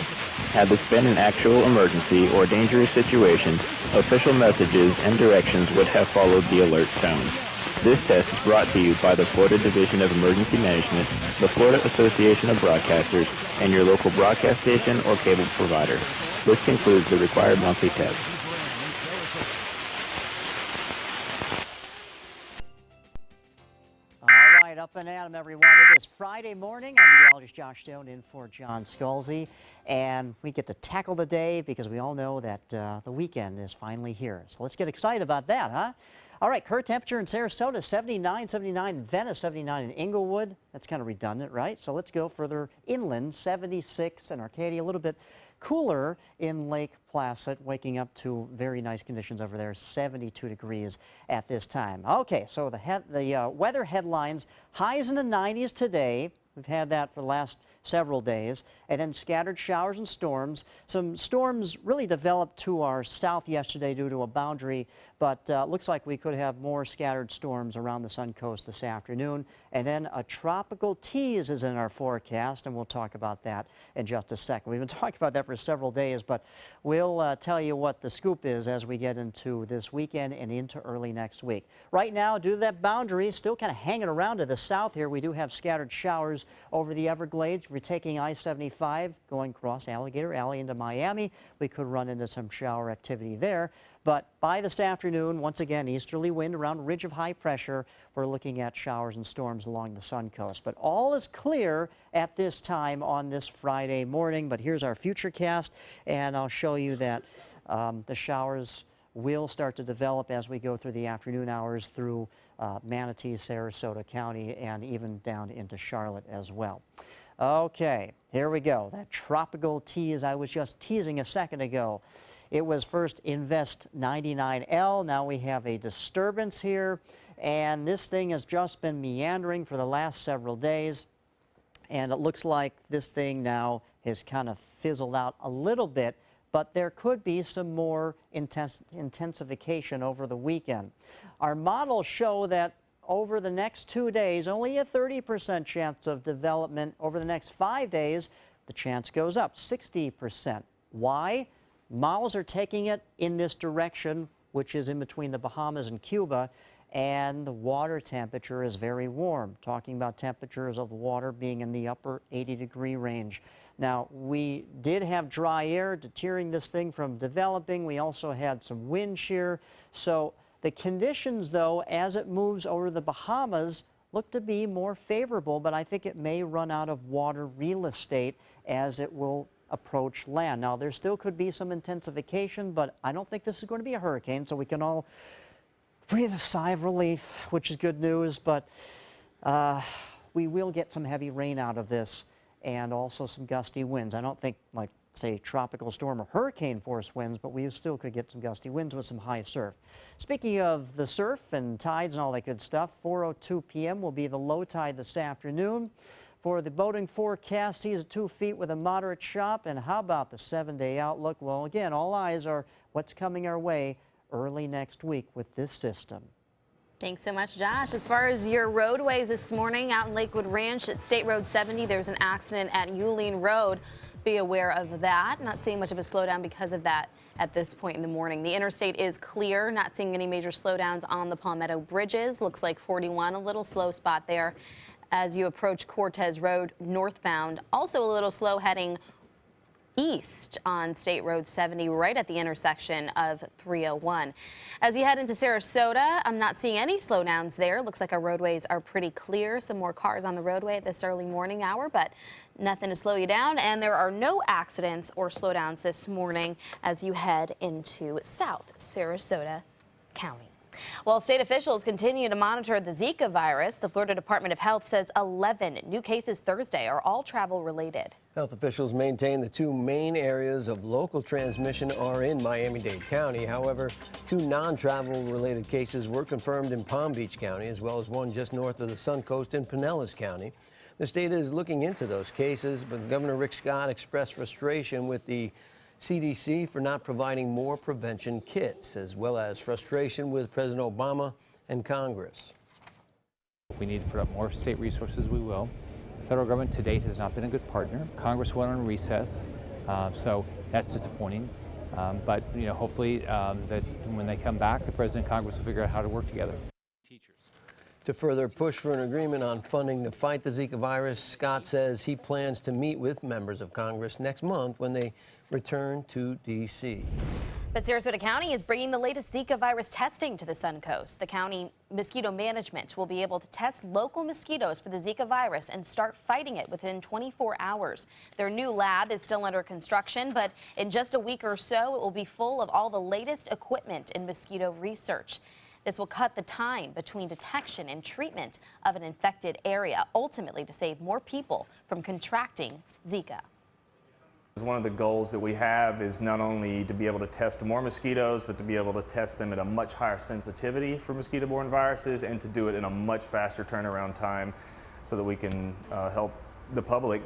Had this been an actual emergency or dangerous situation, official messages and directions would have followed the alert tone. This test is brought to you by the Florida Division of Emergency Management, the Florida Association of Broadcasters, and your local broadcast station or cable provider. This concludes the required monthly test. All right, up and at 'em, everyone. It is Friday morning. I'm meteorologist Josh Stone in for John Scalzi, and we get to tackle the day because we all know that the weekend is finally here. So let's get excited about that, huh? All right, current temperature in Sarasota, 79, 79 in Venice, 79 in Inglewood. That's kind of redundant, right? So let's go further inland, 76 in Arcadia, a little bit cooler in Lake Placid, waking up to very nice conditions over there, 72 degrees at this time. Okay, so the weather headlines, highs in the 90s today. We've had that for the last several days, and then scattered showers and storms. Some storms really developed to our south yesterday due to a boundary, but looks like we could have more scattered storms around the Suncoast this afternoon. And then a tropical tease is in our forecast, and we'll talk about that in just a second. We've been talking about that for several days, but we'll tell you what the scoop is as we get into this weekend and into early next week. Right now, due to that boundary, still kind of hanging around to the south here, we do have scattered showers over the Everglades. We're taking I-75, going across Alligator Alley into Miami. We could run into some shower activity there. But by this afternoon, once again, easterly wind around a ridge of high pressure. We're looking at showers and storms along the Suncoast. But all is clear at this time on this Friday morning. But here's our futurecast, and I'll show you that the showers will start to develop as we go through the afternoon hours through Manatee, Sarasota County, and even down into Charlotte as well. Okay, here we go. That tropical tease I was just teasing a second ago. It was first Invest 99L. Now we have a disturbance here, and this thing has just been meandering for the last several days, and it looks like this thing now has kind of fizzled out a little bit, but there could be some more intensification over the weekend. Our models show that over the next 2 days, only a 30% chance of development. Over the next 5 days, the chance goes up 60%. Why? Models are taking it in this direction, which is in between the Bahamas and Cuba, and the water temperature is very warm, talking about temperatures of the water being in the upper 80-degree range. Now, we did have dry air deterring this thing from developing. We also had some wind shear. So the conditions, though, as it moves over the Bahamas, look to be more favorable, but I think it may run out of water real estate as it will approach land. Now, there still could be some intensification, but I don't think this is going to be a hurricane, so we can all breathe a sigh of relief, which is good news, but we will get some heavy rain out of this and also some gusty winds. I don't think, like, say, tropical storm or hurricane force winds, but we still could get some gusty winds with some high surf. Speaking of the surf and tides and all that good stuff, 4:02 p.m. will be the low tide this afternoon. For the boating forecast, seas at 2 feet with a moderate chop. And how about the 7-day outlook? Well, again, all eyes are what's coming our way early next week with this system. Thanks so much, Josh. As far as your roadways this morning, out in Lakewood Ranch at State Road 70, there's an accident at Yuleen Road. Be aware of that. Not seeing much of a slowdown because of that at this point in the morning. The interstate is clear. Not seeing any major slowdowns on the Palmetto bridges. Looks like 41, a little slow spot there as you approach Cortez Road northbound. Also a little slow heading east on State Road 70, right at the intersection of 301. As you head into Sarasota, I'm not seeing any slowdowns there. Looks like our roadways are pretty clear. Some more cars on the roadway at this early morning hour, but nothing to slow you down. And there are no accidents or slowdowns this morning as you head into South Sarasota County. While state officials continue to monitor the Zika virus, the Florida Department of Health says 11 new cases Thursday are all travel related. Health officials maintain the two main areas of local transmission are in Miami-Dade County. However, 2 non-travel related cases were confirmed in Palm Beach County, as well as one just north of the Suncoast in Pinellas County. The state is looking into those cases, but Governor Rick Scott expressed frustration with the CDC for not providing more prevention kits, as well as frustration with President Obama and Congress. If we need to put up more state resources, we will. The federal government to date has not been a good partner. Congress went on recess, so that's disappointing. But you know, hopefully that when they come back, the President and Congress will figure out how to work together. To further push for an agreement on funding to fight the Zika virus, Scott says he plans to meet with members of Congress next month when they return to D.C. But Sarasota County is bringing the latest Zika virus testing to the Suncoast. The county mosquito management will be able to test local mosquitoes for the Zika virus and start fighting it within 24 hours. Their new lab is still under construction, but in just a week or so, it will be full of all the latest equipment in mosquito research. This will cut the time between detection and treatment of an infected area, ultimately to save more people from contracting Zika. One of the goals that we have is not only to be able to test more mosquitoes, but to be able to test them at a much higher sensitivity for mosquito-borne viruses and to do it in a much faster turnaround time so that we can help the public.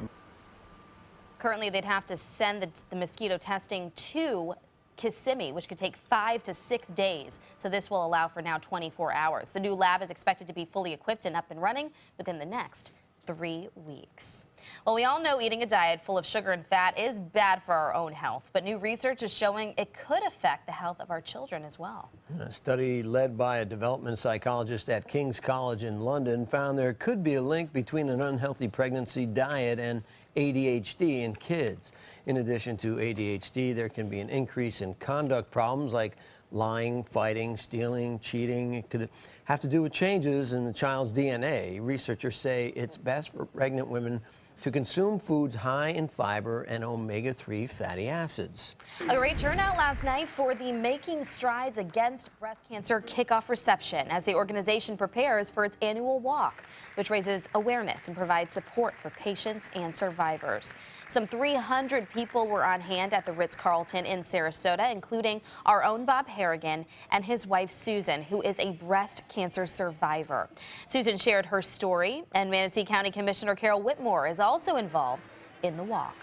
Currently, they'd have to send the mosquito testing to Kissimmee, which could take 5 to 6 days. So this will allow for now 24 hours. The new lab is expected to be fully equipped and up and running within the next 3 weeks. Well, we all know eating a diet full of sugar and fat is bad for our own health, but new research is showing it could affect the health of our children as well. A study led by a development psychologist at King's College in London found there could be a link between an unhealthy pregnancy diet and ADHD in kids. In addition to ADHD, there can be an increase in conduct problems like lying, fighting, stealing, cheating. It could have to do with changes in the child's DNA. Researchers say it's best for pregnant women to consume foods high in fiber and omega-3 fatty acids. A great turnout last night for the Making Strides Against Breast Cancer kickoff reception as the organization prepares for its annual walk, which raises awareness and provides support for patients and survivors. Some 300 people were on hand at the Ritz-Carlton in Sarasota, including our own Bob Harrigan and his wife Susan, who is a breast cancer survivor. Susan shared her story, and Manatee County Commissioner Carol Whitmore is also involved in the walk.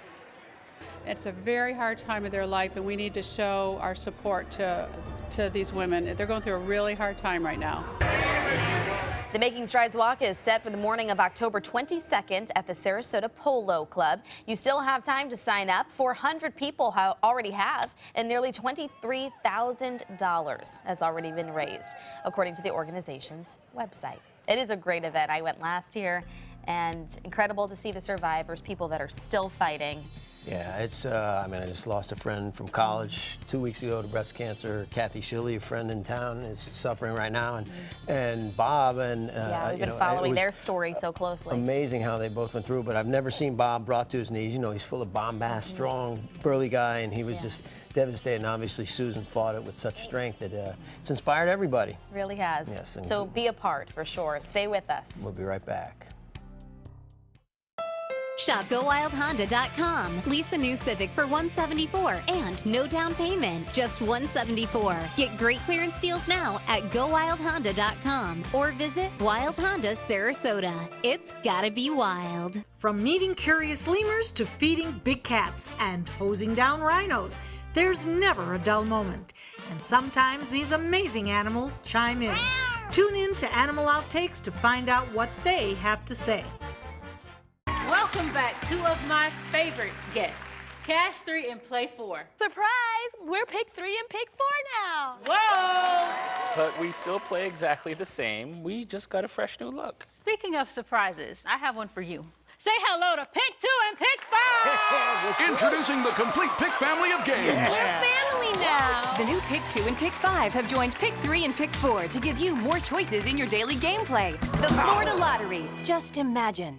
It's a very hard time of their life, and we need to show our support to these women. They're going through a really hard time right now. The Making Strides Walk is set for the morning of October 22nd at the Sarasota Polo Club. You still have time to sign up. 400 people already have, and nearly $23,000 has already been raised, according to the organization's website. It is a great event. I went last year, and incredible to see the survivors, people that are still fighting. Yeah, it's, I mean, I just lost a friend from college 2 weeks ago to breast cancer. Kathy Shilley, a friend in town, is suffering right now. And Bob and, yeah, we've been following their story so closely. Amazing how they both went through, but I've never seen Bob brought to his knees. You know, he's full of bombast, strong, burly guy, and he was just devastated. And obviously, Susan fought it with such strength that it's inspired everybody. Really has. Yes, so be a part for sure. Stay with us. We'll be right back. Shop GoWildHonda.com. Lease a new Civic for $174 and no down payment, just $174. Get great clearance deals now at GoWildHonda.com or visit Wild Honda Sarasota. It's gotta be wild. From meeting curious lemurs to feeding big cats and hosing down rhinos, there's never a dull moment. And sometimes these amazing animals chime in. Tune in to Animal Outtakes to find out what they have to say. Welcome back, two of my favorite guests, Cash 3 and Play 4. Surprise! We're Pick 3 and Pick 4 now. Whoa! But we still play exactly the same. We just got a fresh new look. Speaking of surprises, I have one for you. Say hello to Pick 2 and Pick 5! Introducing the complete Pick family of games. We're family now. The new Pick 2 and Pick 5 have joined Pick 3 and Pick 4 to give you more choices in your daily gameplay. The Florida Lottery. Just imagine.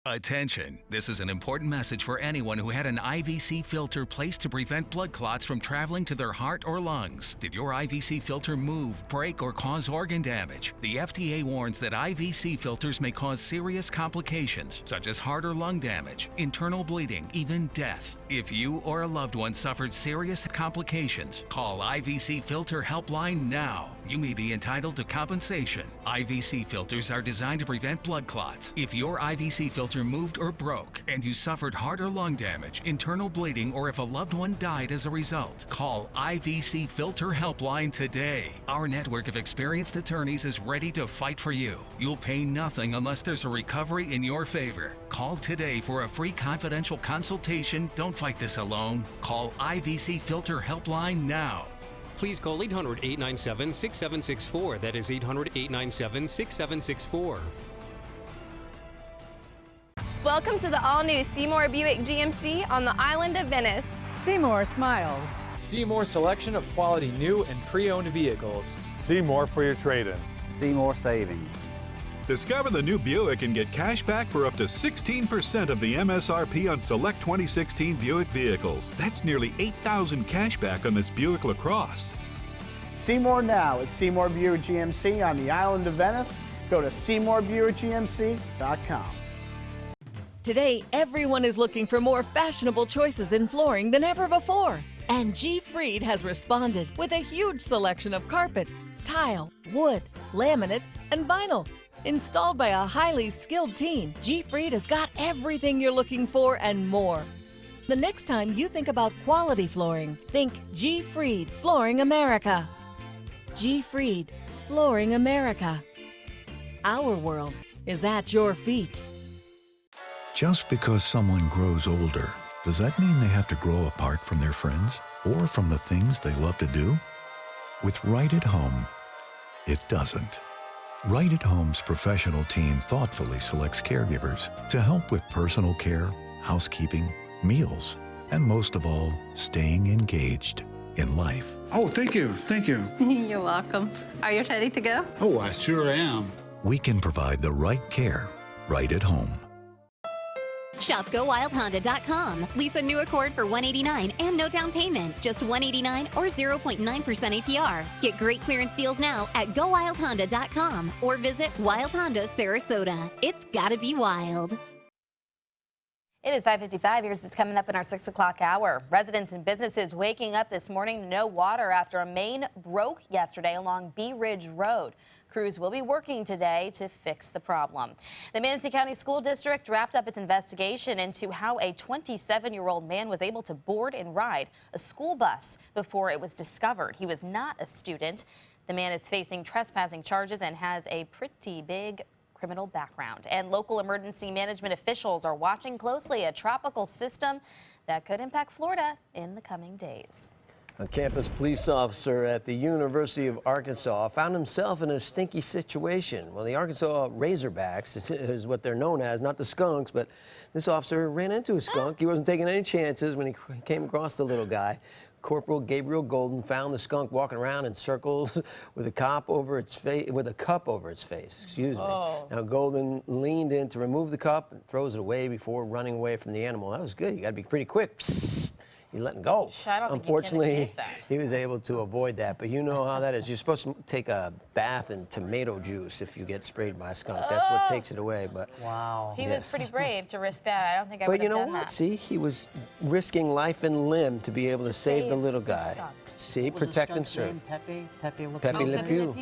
Attention, this is an important message for anyone who had an IVC filter placed to prevent blood clots from traveling to their heart or lungs. Did your IVC filter move, break, or cause organ damage? The FDA warns that IVC filters may cause serious complications, such as heart or lung damage, internal bleeding, even death. If you or a loved one suffered serious complications, call IVC Filter Helpline now. You may be entitled to compensation. IVC filters are designed to prevent blood clots. If your IVC filter moved or broke and you suffered heart or lung damage, internal bleeding, or if a loved one died as a result, call IVC Filter Helpline today. Our network of experienced attorneys is ready to fight for you. You'll pay nothing unless there's a recovery in your favor. Call today for a free confidential consultation. Don't fight this alone. Call IVC Filter Helpline now. Please call 800-897-6764. That is 800-897-6764. Welcome to the all-new Seymour Buick GMC on the island of Venice. Seymour smiles. Seymour selection of quality new and pre-owned vehicles. Seymour for your trade-in. Seymour savings. Discover the new Buick and get cash back for up to 16% of the MSRP on select 2016 Buick vehicles. That's nearly $8,000 cash back on this Buick LaCrosse. Seymour now at Seymour Buick GMC on the island of Venice. Go to SeymourBuickGMC.com. Today, everyone is looking for more fashionable choices in flooring than ever before. And G. Fried has responded with a huge selection of carpets, tile, wood, laminate, and vinyl. Installed by a highly skilled team, G. Fried has got everything you're looking for and more. The next time you think about quality flooring, think G. Fried Flooring America. G. Fried Flooring America. Our world is at your feet. Just because someone grows older, does that mean they have to grow apart from their friends or from the things they love to do? With Right at Home, it doesn't. Right at Home's professional team thoughtfully selects caregivers to help with personal care, housekeeping, meals, and most of all, staying engaged in life. Oh, thank you, thank you. You're welcome. Are you ready to go? Oh, I sure am. We can provide the right care right at home. Shop GoWildHonda.com. Lease a new Accord for $189 and no down payment. Just $189 or 0.9% APR. Get great clearance deals now at GoWildHonda.com or visit Wild Honda Sarasota. It's gotta be wild. It is 5:55. Here's what's coming up in our 6 o'clock hour. Residents and businesses waking up this morning to no water after a main broke yesterday along Bee Ridge Road. Crews will be working today to fix the problem. The Manatee County School District wrapped up its investigation into how a 27-year-old man was able to board and ride a school bus before it was discovered he was not a student. The man is facing trespassing charges and has a pretty big criminal background. And local emergency management officials are watching closely a tropical system that could impact Florida in the coming days. A campus police officer at the University of Arkansas found himself in a stinky situation. Well, the Arkansas Razorbacks is what they're known as, not the Skunks, but this officer ran into a skunk. He wasn't taking any chances when he came across the little guy. Corporal Gabriel Golden found the skunk walking around in circles with a cup over its face. Excuse me. Oh. Now Golden leaned in to remove the cup and throws it away before running away from the animal. That was good. You got to be pretty quick. Psst. You let him go. I don't Unfortunately, think he was able to avoid that. But you know how that is. You're supposed to take a bath in tomato juice if you get sprayed by a skunk. That's what takes it away. But wow, he was pretty brave to risk that. I don't think I would have have done But you know what? that. See, he was risking life and limb to be able to save the little guy. See, protect and serve. Pepe Le Pew. Pepe Le Pew.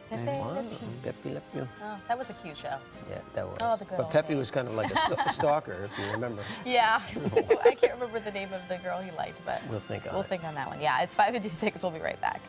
Pepe Le Pew. Oh, that was a cute show. Yeah, that was. Oh, the good but old Pepe days. was kind of like a stalker, if you remember. Yeah, I can't remember the name of the girl he liked, but We'll think on we'll think on that one. Yeah, it's 5:56. We'll be right back.